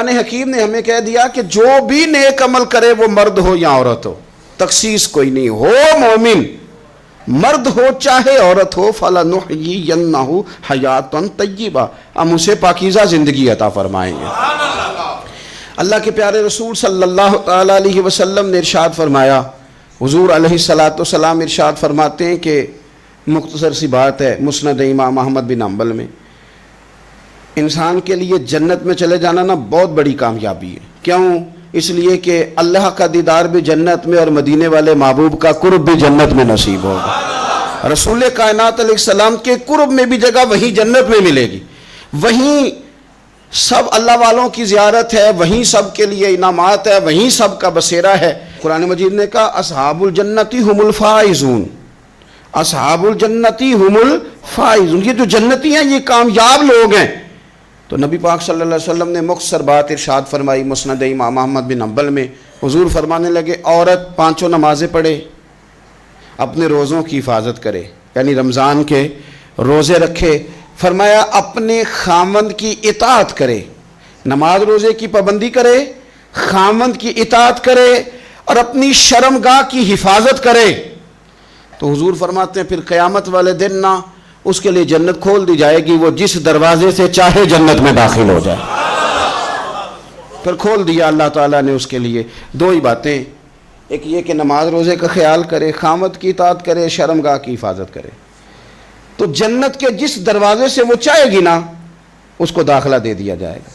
قرآن حکیم نے ہمیں کہہ دیا کہ جو بھی نیک عمل کرے وہ مرد ہو یا عورت ہو، تخصیص کوئی نہیں، ہو مومن مرد ہو چاہے عورت ہو، فَلَنُحْيِيَنَّهُ حَيَاتًا طَيِّبَةً، ہم اسے پاکیزہ زندگی عطا فرمائیں گے۔ اللہ کے پیارے رسول صلی اللہ تعالیٰ علیہ وسلم نے ارشاد فرمایا، حضور علیہ السلام ارشاد فرماتے ہیں کہ مختصر سی بات ہے، مسند امام احمد بن حنبل میں، انسان کے لیے جنت میں چلے جانا نا بہت بڑی کامیابی ہے۔ کیوں؟ اس لیے کہ اللہ کا دیدار بھی جنت میں اور مدینے والے محبوب کا قرب بھی جنت میں نصیب ہوگا۔ رسول کائنات علیہ السلام کے قرب میں بھی جگہ وہیں جنت میں ملے گی، وہیں سب اللہ والوں کی زیارت ہے، وہیں سب کے لیے انعامات ہے، وہیں سب کا بسیرا ہے۔ قرآن مجید نے کہا اصحاب الجنتی ہم الفائزون، اصحاب الجنتی ہم الفائزون، یہ جو جنتی ہیں یہ کامیاب لوگ ہیں۔ تو نبی پاک صلی اللہ علیہ وسلم نے مختصر بات ارشاد فرمائی مسند امام احمد بن حنبل میں، حضور فرمانے لگے عورت 5 نمازیں پڑھے، اپنے روزوں کی حفاظت کرے، یعنی رمضان کے روزے رکھے، فرمایا اپنے خاوند کی اطاعت کرے، نماز روزے کی پابندی کرے، خاوند کی اطاعت کرے اور اپنی شرمگاہ کی حفاظت کرے، تو حضور فرماتے ہیں پھر قیامت والے دن نہ اس کے لیے جنت کھول دی جائے گی، وہ جس دروازے سے چاہے جنت میں داخل ہو جائے۔ پھر کھول دیا اللہ تعالیٰ نے اس کے لیے۔ 2 ہی باتیں، ایک یہ کہ نماز روزے کا خیال کرے، خاوند کی اطاعت کرے، شرمگاہ کی حفاظت کرے، تو جنت کے جس دروازے سے وہ چاہے گی نا اس کو داخلہ دے دیا جائے گا۔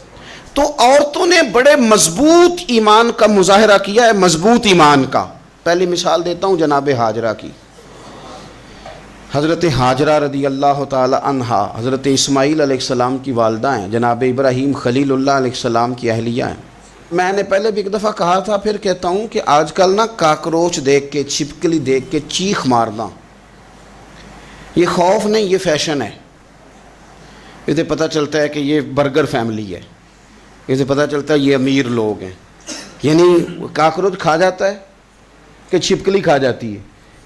تو عورتوں نے بڑے مضبوط ایمان کا مظاہرہ کیا ہے، مضبوط ایمان کا۔ پہلی مثال دیتا ہوں جناب ہاجرہ کی۔ حضرت ہاجرہ رضی اللہ تعالی عنہا حضرت اسماعیل علیہ السلام کی والدہ ہیں، جناب ابراہیم خلیل اللہ علیہ السلام کی اہلیہ ہیں۔ میں نے پہلے بھی ایک دفعہ کہا تھا، پھر کہتا ہوں کہ آج کل نا کاکروچ دیکھ کے، چھپکلی دیکھ کے چیخ مارنا یہ خوف نہیں، یہ فیشن ہے۔ اسے پتہ چلتا ہے کہ یہ برگر فیملی ہے، اسے پتہ چلتا ہے یہ امیر لوگ ہیں، یعنی کاکروچ کھا جاتا ہے کہ چھپکلی کھا جاتی ہے،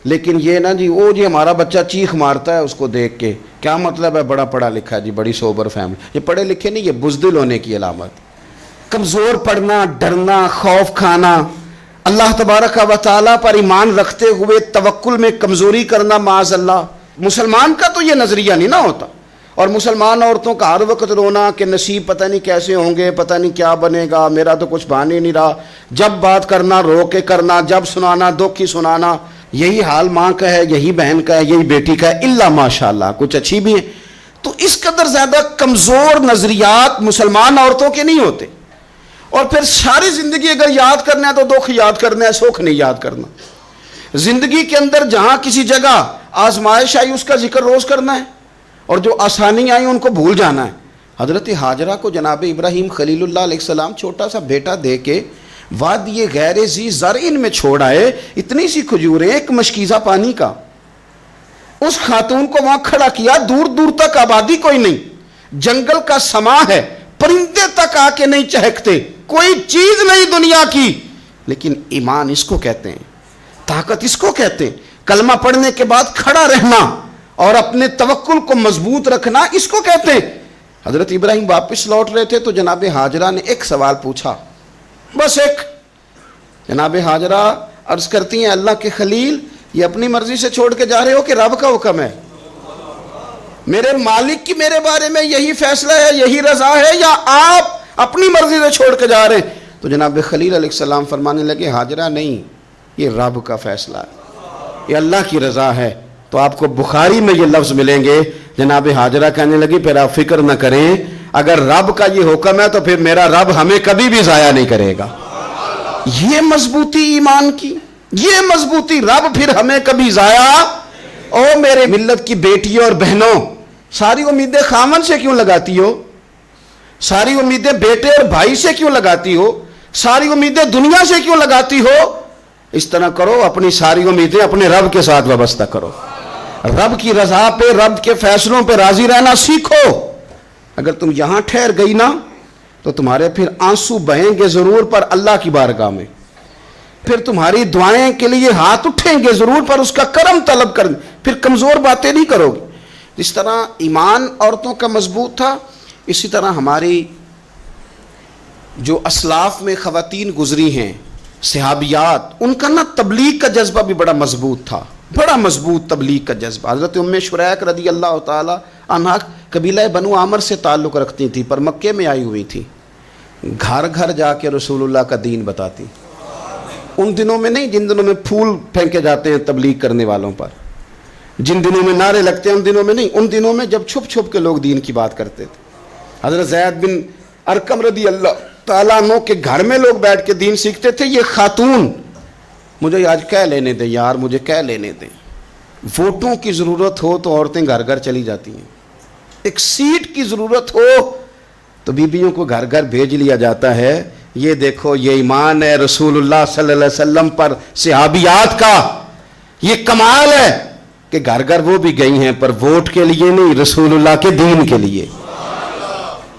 لیکن یہ نا جی وہ جی ہمارا بچہ چیخ مارتا ہے اس کو دیکھ کے، کیا مطلب ہے بڑا پڑھا لکھا ہے جی، بڑی سوبر فیملی، یہ پڑھے لکھے نہیں، یہ بزدل ہونے کی علامت۔ کمزور پڑنا، ڈرنا، خوف کھانا، اللہ تبارک و تعالیٰ پر ایمان رکھتے ہوئے توکل میں کمزوری کرنا، معاذ اللہ، مسلمان کا تو یہ نظریہ نہیں نہ ہوتا۔ اور مسلمان عورتوں کا ہر وقت رونا کہ نصیب پتہ نہیں کیسے ہوں گے، پتہ نہیں کیا بنے گا، میرا تو کچھ بن ہی نہیں رہا، جب بات کرنا رو کے کرنا، جب سنانا دکھ ہی سنانا، یہی حال ماں کا ہے، یہی بہن کا ہے، یہی بیٹی کا ہے، الا ماشاءاللہ کچھ اچھی بھی ہیں۔ تو اس قدر زیادہ کمزور نظریات مسلمان عورتوں کے نہیں ہوتے۔ اور پھر ساری زندگی اگر یاد کرنا ہے تو دکھ یاد کرنا ہے، سکھ نہیں یاد کرنا۔ زندگی کے اندر جہاں کسی جگہ آزمائش آئی اس کا ذکر روز کرنا ہے، اور جو آسانی آئی ان کو بھول جانا ہے۔ حضرت ہاجرہ کو جناب ابراہیم خلیل اللہ علیہ السلام چھوٹا سا بیٹا دے کے وادی غیر ذی زرعین میں چھوڑ آئے، اتنی سی کھجوریں، ایک مشکیزہ پانی کا، اس خاتون کو وہاں کھڑا کیا، دور دور تک آبادی کوئی نہیں، جنگل کا سما ہے، پرندے تک آ کے نہیں چہکتے، کوئی چیز نہیں دنیا کی، لیکن ایمان اس کو کہتے ہیں، طاقت اس کو کہتے ہیں، کلمہ پڑھنے کے بعد کھڑا رہنا اور اپنے توکل کو مضبوط رکھنا اس کو کہتے ہیں۔ حضرت ابراہیم واپس لوٹ رہے تھے تو جناب ہاجرہ نے ایک سوال پوچھا، بس ایک۔ جناب ہاجرہ عرض کرتی ہیں اللہ کے خلیل، یہ اپنی مرضی سے چھوڑ کے جا رہے ہو کہ رب کا حکم ہے؟ میرے مالک کی میرے بارے میں یہی فیصلہ ہے، یہی رضا ہے، یا آپ اپنی مرضی سے چھوڑ کے جا رہے ہیں؟ تو جناب خلیل علیہ السلام فرمانے لگے ہاجرہ نہیں، یہ رب کا فیصلہ ہے، یہ اللہ کی رضا ہے۔ تو آپ کو بخاری میں یہ لفظ ملیں گے، جناب ہاجرہ کہنے لگی پھر آپ فکر نہ کریں، اگر رب کا یہ حکم ہے تو پھر میرا رب ہمیں کبھی بھی ضائع نہیں کرے گا۔ یہ مضبوطی ایمان کی، یہ مضبوطی، رب پھر ہمیں کبھی ضائع۔ او میرے ملت کی بیٹیوں اور بہنوں، ساری امیدیں خامن سے کیوں لگاتی ہو؟ ساری امیدیں بیٹے اور بھائی سے کیوں لگاتی ہو؟ ساری امیدیں دنیا سے کیوں لگاتی ہو؟ اس طرح کرو، اپنی ساری امیدیں اپنے رب کے ساتھ وابستہ کرو، رب کی رضا پہ، رب کے فیصلوں پہ راضی رہنا سیکھو۔ اگر تم یہاں ٹھہر گئی نا تو تمہارے پھر آنسو بہیں گے ضرور پر اللہ کی بارگاہ میں، پھر تمہاری دعائیں کے لیے ہاتھ اٹھیں گے ضرور پر اس کا کرم طلب کریں، پھر کمزور باتیں نہیں کرو گی۔ جس طرح ایمان عورتوں کا مضبوط تھا، اسی طرح ہماری جو اسلاف میں خواتین گزری ہیں صحابیات، ان کا نا تبلیغ کا جذبہ بھی بڑا مضبوط تھا، بڑا مضبوط تبلیغ کا جذبہ. حضرت ام شریک رضی اللہ تعالی عنہا قبیلہ بنو عامر سے تعلق رکھتی تھی پر مکے میں آئی ہوئی تھی. گھر گھر جا کے رسول اللہ کا دین بتاتی. ان دنوں میں نہیں جن دنوں میں پھول پھینکے جاتے ہیں تبلیغ کرنے والوں پر، جن دنوں میں نعرے لگتے ہیں ان دنوں میں نہیں، ان دنوں میں جب چھپ چھپ کے لوگ دین کی بات کرتے تھے. حضرت زید بن ارقم رضی اللہ تعالیٰ عنہ کے گھر میں لوگ بیٹھ کے دین سیکھتے تھے. یہ خاتون مجھے آج کہہ لینے دیں یار، مجھے کہہ لینے دیں، ووٹوں کی ضرورت ہو تو عورتیں گھر گھر چلی جاتی ہیں، ایک سیٹ کی ضرورت ہو تو بیویوں کو گھر گھر بھیج لیا جاتا ہے. یہ دیکھو یہ ایمان ہے رسول اللہ صلی اللہ علیہ وسلم پر صحابیات کا، یہ کمال ہے کہ گھر گھر وہ بھی گئی ہیں پر ووٹ کے لیے نہیں، رسول اللہ کے دین کے لیے،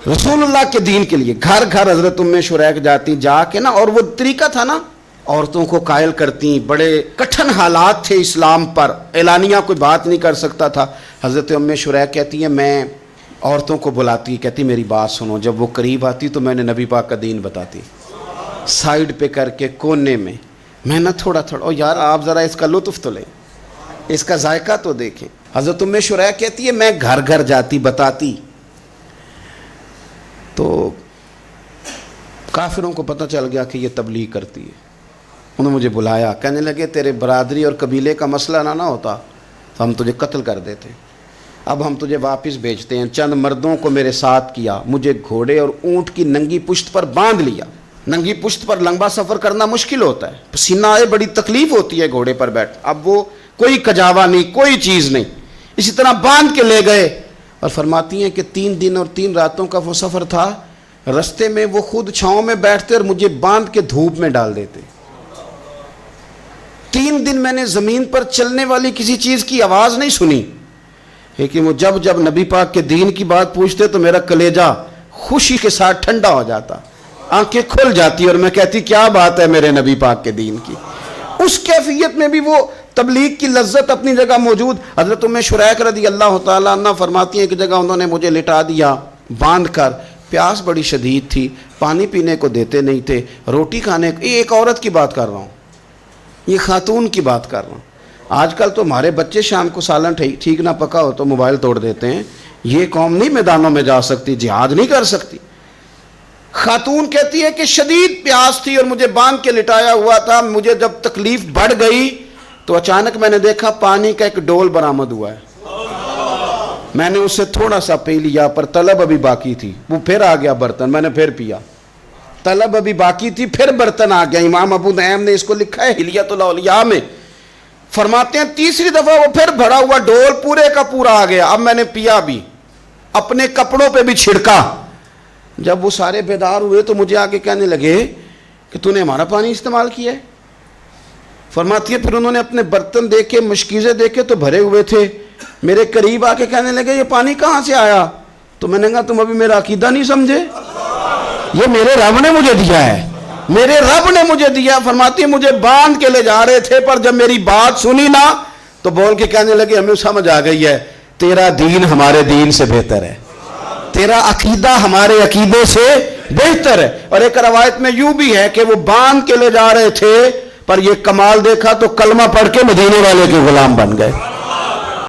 رسول اللہ کے دین کے لیے. گھر گھر حضرت ام شریک جاتی، جا کے نا، اور وہ طریقہ تھا نا، عورتوں کو قائل کرتی. بڑے کٹھن حالات تھے اسلام پر، اعلانیہ کوئی بات نہیں کر سکتا تھا. حضرت ام شریک کہتی ہیں میں عورتوں کو بلاتی، کہتی میری بات سنو. جب وہ قریب آتی تو میں نے نبی پاک کا دین بتاتی، سائیڈ پہ کر کے کونے میں نہ تھوڑا تھوڑا، او یار آپ ذرا اس کا لطف تو لیں، اس کا ذائقہ تو دیکھیں. حضرت ام شریک کہتی ہے میں گھر گھر جاتی بتاتی. تو کافروں کو پتہ چل گیا کہ یہ تبلیغ کرتی ہے. انہوں نے مجھے بلایا، کہنے لگے تیرے برادری اور قبیلے کا مسئلہ نہ ہوتا تو ہم تجھے قتل کر دیتے، اب ہم تجھے واپس بھیجتے ہیں. چند مردوں کو میرے ساتھ کیا، مجھے گھوڑے اور اونٹ کی ننگی پشت پر باندھ لیا. ننگی پشت پر لمبا سفر کرنا مشکل ہوتا ہے، پسینہ آئے، بڑی تکلیف ہوتی ہے گھوڑے پر بیٹھ. اب وہ کوئی کجاوا نہیں، کوئی چیز نہیں، اسی طرح باندھ کے لے گئے. اور فرماتی ہیں کہ 3 دن اور 3 راتوں کا وہ سفر تھا. رستے میں وہ خود چھاؤں میں بیٹھتے اور مجھے باندھ کے دھوپ میں ڈال دیتے. 3 دن میں نے زمین پر چلنے والی کسی چیز کی آواز نہیں سنی، لیکن وہ جب نبی پاک کے دین کی بات پوچھتے تو میرا کلیجہ خوشی کے ساتھ ٹھنڈا ہو جاتا، آنکھیں کھل جاتی اور میں کہتی کیا بات ہے میرے نبی پاک کے دین کی. اس کیفیت میں بھی وہ تبلیغ کی لذت اپنی جگہ موجود. حضرت ام شریک رضی اللہ تعالیٰ عنہ فرماتی ہیں کہ جگہ انہوں نے مجھے لٹا دیا باندھ کر. پیاس بڑی شدید تھی، پانی پینے کو دیتے نہیں تھے، روٹی کھانے کو. یہ ایک عورت کی بات کر رہا ہوں، یہ خاتون کی بات کر رہا ہوں. آج کل تو ہمارے بچے شام کو سالن ٹھیک نہ پکا ہو تو موبائل توڑ دیتے ہیں. یہ قوم نہیں میدانوں میں جا سکتی، جہاد نہیں کر سکتی. خاتون کہتی ہے کہ شدید پیاس تھی اور مجھے باندھ کے لٹایا ہوا تھا. مجھے جب تکلیف بڑھ گئی تو اچانک میں نے دیکھا پانی کا ایک ڈول برآمد ہوا ہے. میں نے اسے تھوڑا سا پی لیا پر طلب ابھی باقی تھی. وہ پھر آ گیا برتن، میں نے پھر پیا. طلب ابھی باقی تھی، پھر برتن آ گیا. امام ابو نعیم نے اس کو لکھا ہے حلیۃ الاولیاء میں. فرماتے ہیں تیسری دفعہ وہ پھر بھرا ہوا ڈول پورے کا پورا آ گیا. اب میں نے پیا بھی، اپنے کپڑوں پہ بھی چھڑکا. جب وہ سارے بیدار ہوئے تو مجھے آگے کہنے لگے کہ تو نے ہمارا پانی استعمال کیا ہے. فرماتی ہے پھر انہوں نے اپنے برتن دیکھے، مشکیزیں دیکھے تو بھرے ہوئے تھے. میرے قریب آ کے کہنے لگے یہ پانی کہاں سے آیا؟ تو میں نے کہا تم ابھی میرا عقیدہ نہیں سمجھے، یہ میرے رب نے مجھے دیا ہے، میرے رب نے مجھے دیا. فرماتی ہے مجھے باندھ کے لے جا رہے تھے پر جب میری بات سنی نا تو بول کے کہنے لگے ہمیں سمجھ آ گئی ہے تیرا دین ہمارے دین سے بہتر ہے، تیرا عقیدہ ہمارے عقیدے سے بہتر ہے. اور ایک روایت میں یوں بھی ہے کہ وہ باندھ کے لے جا رہے تھے پر یہ کمال دیکھا تو کلمہ پڑھ کے مدینے والے کے غلام بن گئے.